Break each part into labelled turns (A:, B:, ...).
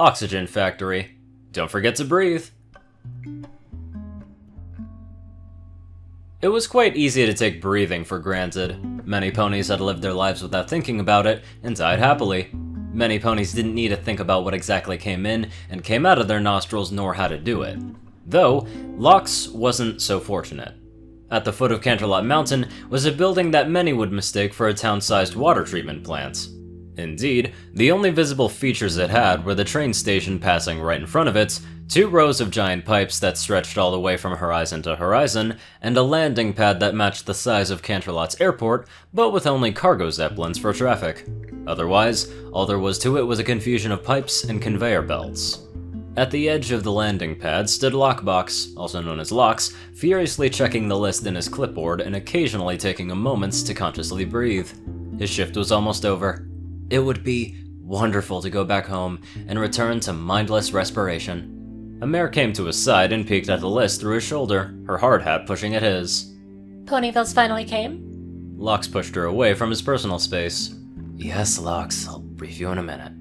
A: Oxygen factory. Don't forget to breathe. It was quite easy to take breathing for granted. Many ponies had lived their lives without thinking about it and died happily. Many ponies didn't need to think about what exactly came in and came out of their nostrils nor how to do it. Though, Locks wasn't so fortunate. At the foot of Canterlot Mountain was a building that many would mistake for a town-sized water treatment plant. Indeed, the only visible features it had were the train station passing right in front of it, 2 rows of giant pipes that stretched all the way from horizon to horizon, and a landing pad that matched the size of Canterlot's airport, but with only cargo zeppelins for traffic. Otherwise, all there was to it was a confusion of pipes and conveyor belts. At the edge of the landing pad stood Lockbox, also known as Locks, furiously checking the list in his clipboard and occasionally taking a moment to consciously breathe. His shift was almost over. It would be wonderful to go back home and return to mindless respiration. A mare came to his side and peeked at the list through his shoulder, her hard hat pushing at his.
B: Ponyvilles finally came?
A: Locks pushed her away from his personal space. Yes, Locks, I'll brief you in a minute.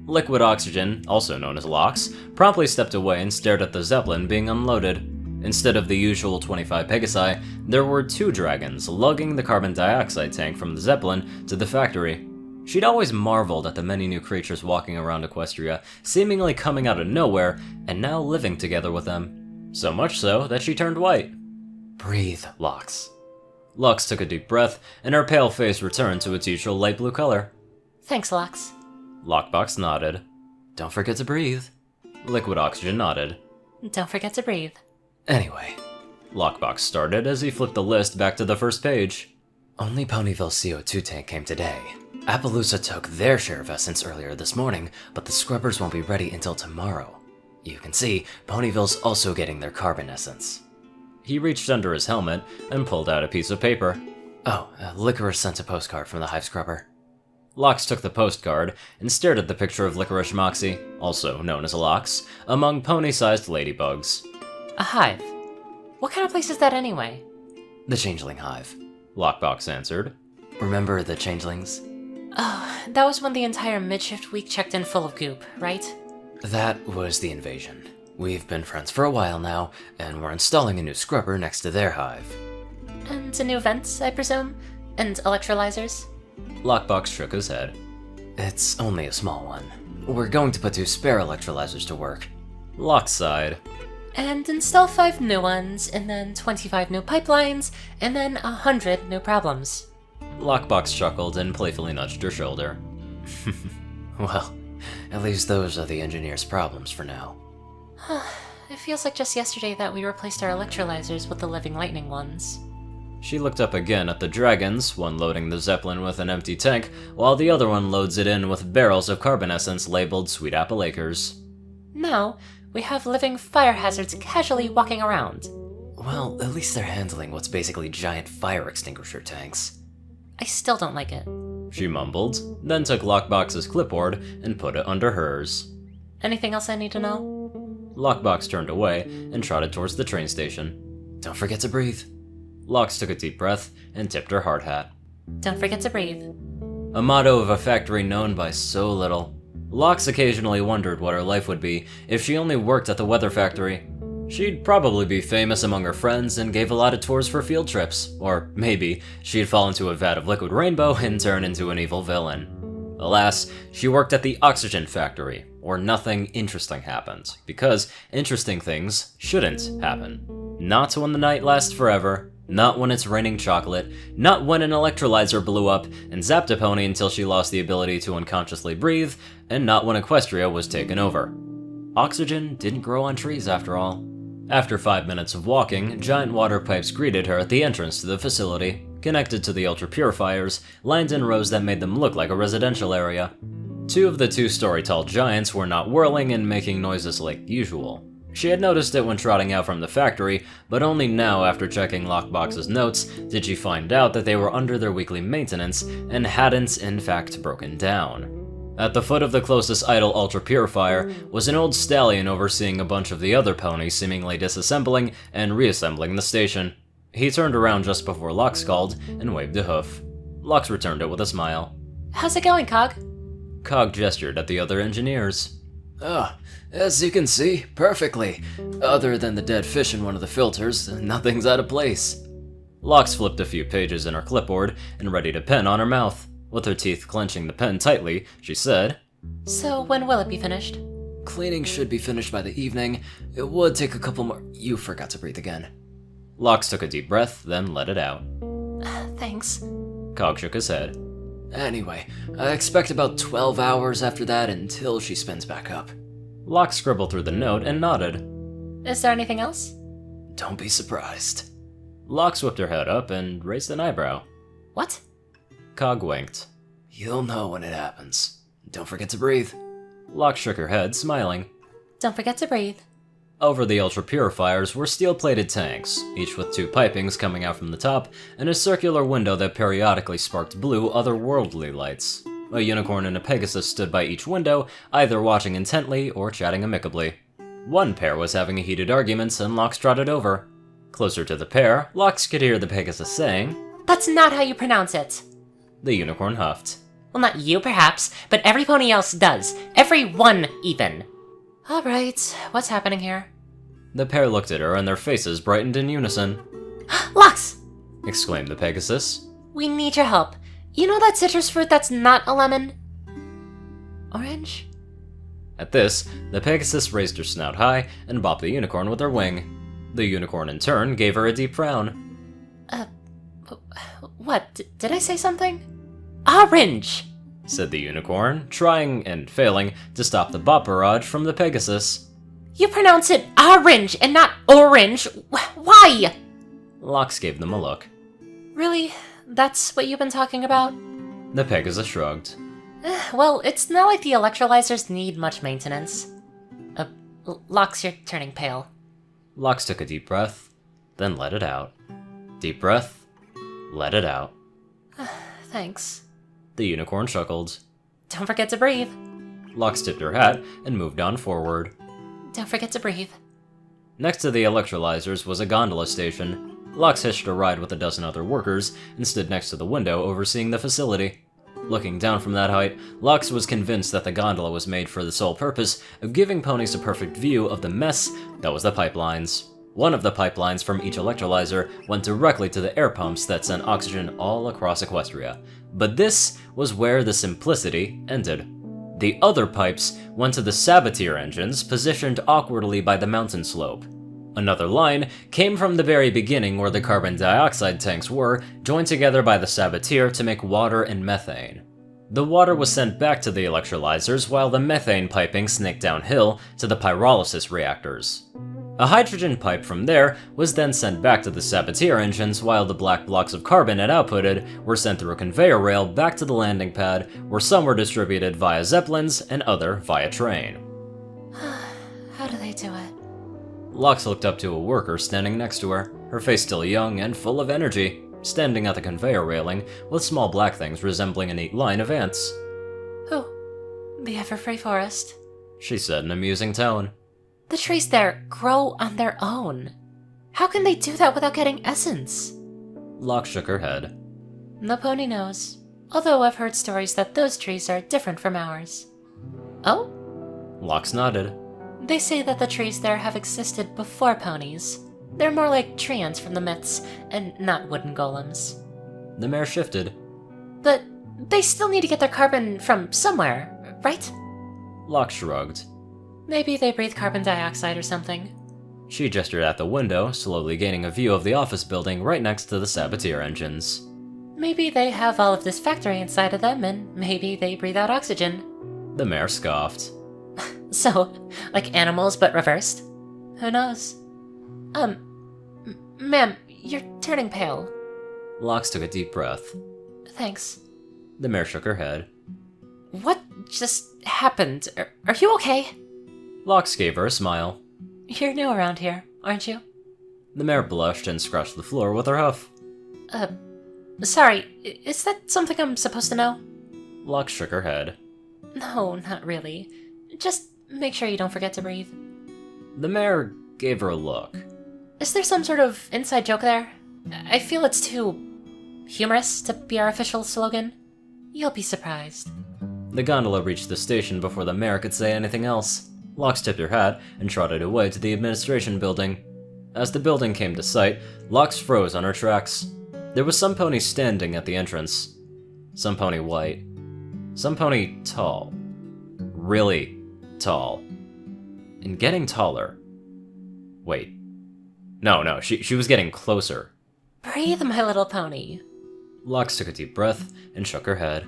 A: Liquid Oxygen, also known as Locks, promptly stepped away and stared at the Zeppelin being unloaded. Instead of the usual 25 Pegasi, there were 2 dragons lugging the carbon dioxide tank from the Zeppelin to the factory. She'd always marveled at the many new creatures walking around Equestria, seemingly coming out of nowhere, and now living together with them. So much so that she turned white. Breathe, Locks. Lux took a deep breath, and her pale face returned to its usual light blue color.
B: Thanks, Locks.
A: Lockbox nodded. Don't forget to breathe. Liquid Oxygen nodded.
B: Don't forget to breathe.
A: Anyway, Lockbox started as he flipped the list back to the first page. Only Ponyville's CO2 tank came today. Appaloosa took their share of essence earlier this morning, but the scrubbers won't be ready until tomorrow. You can see, Ponyville's also getting their carbon essence. He reached under his helmet and pulled out a piece of paper. Oh, Licorice sent a postcard from the Hive Scrubber. Locks took the postcard and stared at the picture of Licorice Moxie, also known as Locks, among pony-sized ladybugs.
B: A hive? What kind of place is that anyway?
A: The Changeling Hive, Lockbox answered. Remember the Changelings?
B: Oh, that was when the entire midshift week checked in full of goop, right?
A: That was the invasion. We've been friends for a while now, and we're installing a new scrubber next to their hive.
B: And a new vent, I presume? And electrolyzers?
A: Lockbox shook his head. It's only a small one. We're going to put 2 spare electrolyzers to work. Lock sighed.
B: And install 5 new ones, and then 25 new pipelines, and then 100 new problems.
A: Lockbox chuckled and playfully nudged her shoulder. Well, at least those are the engineer's problems for now.
B: It feels like just yesterday that we replaced our electrolyzers with the living lightning ones.
A: She looked up again at the dragons, one loading the Zeppelin with an empty tank, while the other one loads it in with barrels of carbon essence labeled Sweet Apple Acres.
B: Now, we have living fire hazards casually walking around.
A: Well, at least they're handling what's basically giant fire extinguisher tanks.
B: I still don't like it.
A: She mumbled, then took Lockbox's clipboard and put it under hers.
B: Anything else I need to know?
A: Lockbox turned away and trotted towards the train station. Don't forget to breathe. Locks took a deep breath and tipped her hard hat.
B: Don't forget to breathe.
A: A motto of a factory known by so little. Locks occasionally wondered what her life would be if she only worked at the weather factory. She'd probably be famous among her friends and gave a lot of tours for field trips, or maybe she'd fall into a vat of liquid rainbow and turn into an evil villain. Alas, she worked at the oxygen factory, where nothing interesting happened, because interesting things shouldn't happen. Not when the night lasts forever, not when it's raining chocolate, not when an electrolyzer blew up and zapped a pony until she lost the ability to unconsciously breathe, and not when Equestria was taken over. Oxygen didn't grow on trees after all. After 5 minutes of walking, giant water pipes greeted her at the entrance to the facility. Connected to the ultra-purifiers, lined in rows that made them look like a residential area. 2 of the 2-story-tall giants were not whirling and making noises like usual. She had noticed it when trotting out from the factory, but only now after checking Lockbox's notes did she find out that they were under their weekly maintenance and hadn't in fact broken down. At the foot of the closest idle ultra-purifier was an old stallion overseeing a bunch of the other ponies seemingly disassembling and reassembling the station. He turned around just before Lux called and waved a hoof. Lux returned it with a smile.
B: How's it going, Cog?
A: Cog gestured at the other engineers. As you can see, perfectly. Other than the dead fish in one of the filters, nothing's out of place. Lox flipped a few pages in her clipboard and readied a pen on her mouth. With her teeth clenching the pen tightly, she said,
B: So when will it be finished?
A: Cleaning should be finished by the evening. It would take a couple more— You forgot to breathe again. Lox took a deep breath, then let it out.
B: Thanks.
A: Cog shook his head. Anyway, I expect about 12 hours after that until she spins back up. Lox scribbled through the note and nodded.
B: Is there anything else?
A: Don't be surprised. Lox whipped her head up and raised an eyebrow.
B: What?
A: Cog winked. You'll know when it happens. Don't forget to breathe. Lox shook her head, smiling.
B: Don't forget to breathe.
A: Over the ultra purifiers were steel-plated tanks, each with 2 pipings coming out from the top, and a circular window that periodically sparked blue, otherworldly lights. A unicorn and a Pegasus stood by each window, either watching intently or chatting amicably. One pair was having a heated argument, and Lox trotted over. Closer to the pair, Lox could hear the Pegasus saying,
B: That's not how you pronounce it.
A: The unicorn huffed.
B: Well, not you, perhaps, but every pony else does. Everyone, even. All right, what's happening here?
A: The pair looked at her, and their faces brightened in unison.
B: Lox!
A: Exclaimed the Pegasus.
B: We need your help. You know that citrus fruit that's not a lemon? Orange?
A: At this, the Pegasus raised her snout high and bopped the unicorn with her wing. The unicorn, in turn, gave her a deep frown.
B: What? Did I say something? Orange!
A: Said the unicorn, trying and failing to stop the bop barrage from the Pegasus.
B: You pronounce it orange and not orange. Why?
A: Lox gave them a look.
B: Really? That's what you've been talking about?
A: The Pegasus shrugged.
B: Well, it's not like the electrolyzers need much maintenance. Lox, you're turning pale.
A: Lox took a deep breath, then let it out. Deep breath, let it out.
B: Thanks.
A: The unicorn chuckled.
B: Don't forget to breathe.
A: Lox tipped her hat and moved on forward.
B: Don't forget to breathe.
A: Next to the electrolyzers was a gondola station. Lox hitched a ride with a dozen other workers and stood next to the window overseeing the facility. Looking down from that height, Lox was convinced that the gondola was made for the sole purpose of giving ponies a perfect view of the mess that was the pipelines. One of the pipelines from each electrolyzer went directly to the air pumps that sent oxygen all across Equestria. But this was where the simplicity ended. The other pipes went to the Sabatier engines positioned awkwardly by the mountain slope. Another line came from the very beginning where the carbon dioxide tanks were, joined together by the Sabatier to make water and methane. The water was sent back to the electrolyzers while the methane piping snaked downhill to the pyrolysis reactors. A hydrogen pipe from there was then sent back to the Sabatier engines while the black blocks of carbon it outputted were sent through a conveyor rail back to the landing pad where some were distributed via zeppelins and other via train.
B: How do they do it?
A: Lox looked up to a worker standing next to her face still young and full of energy, standing at the conveyor railing with small black things resembling a neat line of ants.
B: Who? The Everfree Forest.
A: She said in a musing tone.
B: The trees there grow on their own. How can they do that without getting essence?
A: Lox shook her head.
B: The pony knows, although I've heard stories that those trees are different from ours. Oh?
A: Lox nodded.
B: They say that the trees there have existed before ponies. They're more like treants from the myths, and not wooden golems.
A: The mare shifted.
B: But they still need to get their carbon from somewhere, right?
A: Lox shrugged.
B: Maybe they breathe carbon dioxide or something.
A: She gestured at the window, slowly gaining a view of the office building right next to the Sabatier engines.
B: Maybe they have all of this factory inside of them, and maybe they breathe out oxygen.
A: The mare scoffed.
B: So, like animals but reversed? Who knows? Ma'am, you're turning pale.
A: Lox took a deep breath.
B: Thanks.
A: The mare shook her head.
B: What just happened? Are you okay?
A: Lox gave her a smile.
B: You're new around here, aren't you?
A: The mare blushed and scratched the floor with her hoof.
B: Sorry, is that something I'm supposed to know?
A: Lox shook her head.
B: No, not really. Just make sure you don't forget to breathe.
A: The mare gave her a look.
B: Is there some sort of inside joke there? I feel it's too humorous to be our official slogan. You'll be surprised.
A: The gondola reached the station before the mayor could say anything else. Lox tipped her hat and trotted away to the administration building. As the building came to sight, Lox froze on her tracks. There was some pony standing at the entrance. Some pony white. Some pony tall. Really tall. And getting taller. Wait. No, she was getting closer.
B: Breathe, my little pony.
A: Lox took a deep breath and shook her head.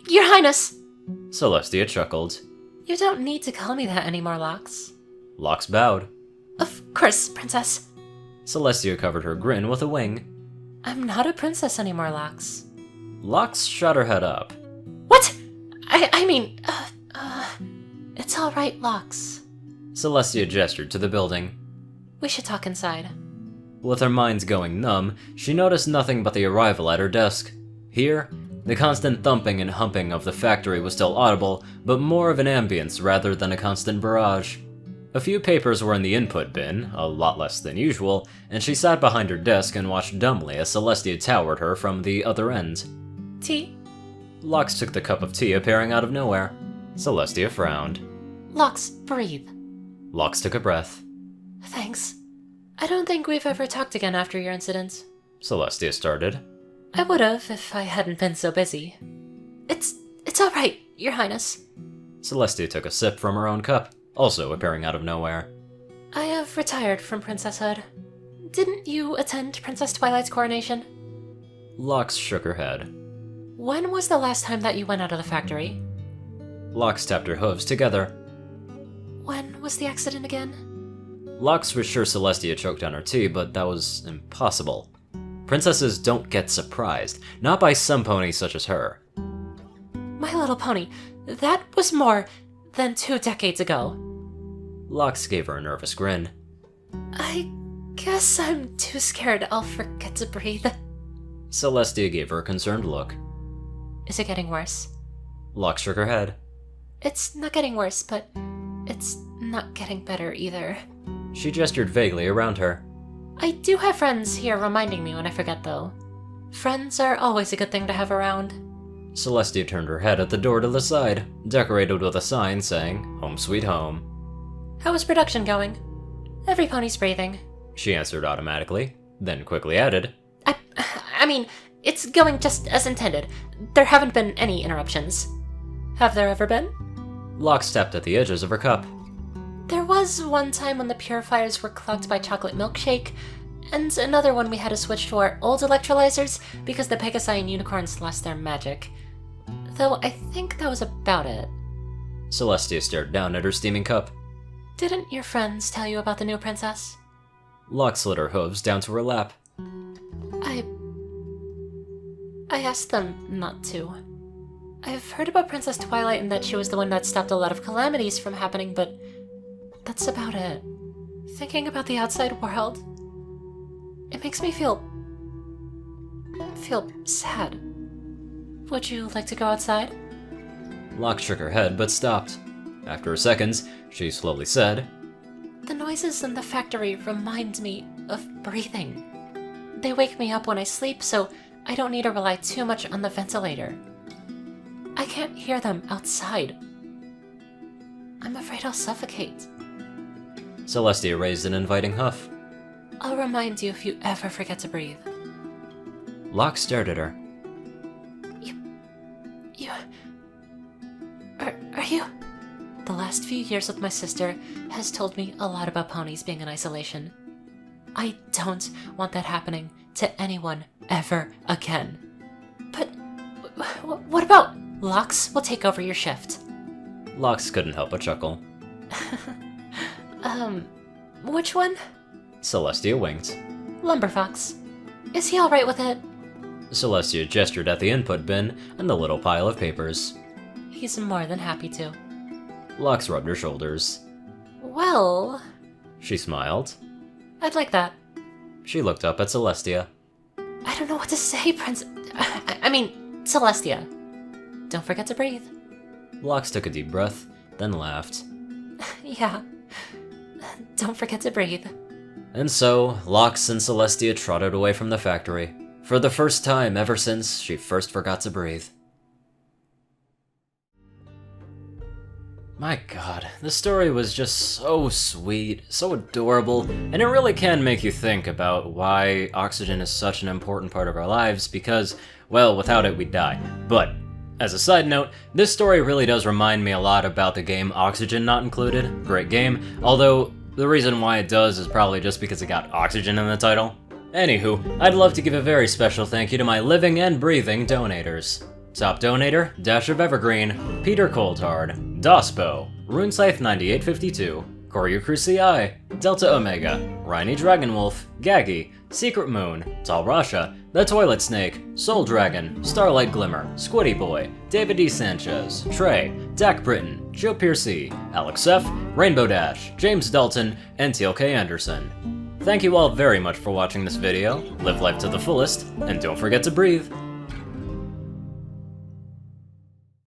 B: Your Highness!
A: Celestia chuckled.
B: You don't need to call me that anymore, Lox.
A: Lox bowed.
B: Of course, Princess.
A: Celestia covered her grin with a wing.
B: I'm not a princess anymore, Lox.
A: Lox shot her head up.
B: What? I mean, it's all right, Lox.
A: Celestia gestured to the building.
B: We should talk inside.
A: With her mind going numb, she noticed nothing but the arrival at her desk. Here, the constant thumping and humping of the factory was still audible, but more of an ambience rather than a constant barrage. A few papers were in the input bin, a lot less than usual, and she sat behind her desk and watched dumbly as Celestia towered her from the other end.
B: Tea?
A: Lox took the cup of tea appearing out of nowhere. Celestia frowned.
B: Lox, breathe.
A: Lox took a breath.
B: Thanks. I don't think we've ever talked again after your incident.
A: Celestia started.
B: I would've if I hadn't been so busy. It's all right, Your Highness.
A: Celestia took a sip from her own cup, also appearing out of nowhere.
B: I have retired from princesshood. Didn't you attend Princess Twilight's coronation?
A: Lox shook her head.
B: When was the last time that you went out of the factory?
A: Lox tapped her hooves together.
B: When was the accident again?
A: Lox was sure Celestia choked on her tea, but that was impossible. Princesses don't get surprised, not by some ponies such as her.
B: My little pony, that was more than 2 decades ago.
A: Lox gave her a nervous grin.
B: I guess I'm too scared I'll forget to breathe.
A: Celestia gave her a concerned look.
B: Is it getting worse?
A: Lox shook her head.
B: It's not getting worse, but it's not getting better either.
A: She gestured vaguely around her.
B: I do have friends here reminding me when I forget, though. Friends are always a good thing to have around.
A: Celestia turned her head at the door to the side, decorated with a sign saying, "Home Sweet Home."
B: How is production going? Every pony's breathing.
A: She answered automatically, then quickly added,
B: I mean, it's going just as intended. There haven't been any interruptions. Have there ever been?
A: Lox tapped at the edges of her cup.
B: There was one time when the purifiers were clogged by chocolate milkshake, and another one we had to switch to our old electrolyzers because the Pegasi and unicorns lost their magic. Though I think that was about it.
A: Celestia stared down at her steaming cup.
B: Didn't your friends tell you about the new princess?
A: Lox slid her hooves down to her lap.
B: I asked them not to. I've heard about Princess Twilight and that she was the one that stopped a lot of calamities from happening, but that's about it. Thinking about the outside world, it makes me feel sad. Would you like to go outside?
A: Lox shook her head but stopped. After a second, she slowly said,
B: The noises in the factory remind me of breathing. They wake me up when I sleep, so I don't need to rely too much on the ventilator. I can't hear them outside. I'm afraid I'll suffocate.
A: Celestia raised an inviting huff.
B: I'll remind you if you ever forget to breathe.
A: Lox stared at her.
B: Are you? The last few years with my sister has told me a lot about ponies being in isolation. I don't want that happening to anyone ever again. But what about Lox will take over your shift?
A: Lox couldn't help but chuckle.
B: Which one?
A: Celestia winked.
B: Lumberfox. Is he alright with it?
A: Celestia gestured at the input bin and the little pile of papers.
B: He's more than happy to.
A: Lox rubbed her shoulders.
B: Well...
A: She smiled.
B: I'd like that.
A: She looked up at Celestia.
B: I don't know what to say, Celestia. Don't forget to breathe.
A: Lox took a deep breath, then laughed.
B: Yeah. Don't forget to breathe.
A: And so, Lox and Celestia trotted away from the factory, for the first time ever since she first forgot to breathe. My god, the story was just so sweet, so adorable, and it really can make you think about why oxygen is such an important part of our lives because, well, without it we'd die. But, as a side note, this story really does remind me a lot about the game Oxygen Not Included. Great game, although the reason why it does is probably just because it got oxygen in the title. Anywho, I'd love to give a very special thank you to my living and breathing donators. Top donator, Dash of Evergreen, Peter Coulthard, Dospo, RuneScythe9852, Koryu Cruci, Delta Omega, Rhynie Dragonwolf, Gaggy, Secret Moon, Tall Rasha, The Toilet Snake, Soul Dragon, Starlight Glimmer, Squiddy Boy, David D. Sanchez, Trey, Dak Britton, Joe Piercy, Alex F., Rainbow Dash, James Dalton, and Teal K. Anderson. Thank you all very much for watching this video, live life to the fullest, and don't forget to breathe.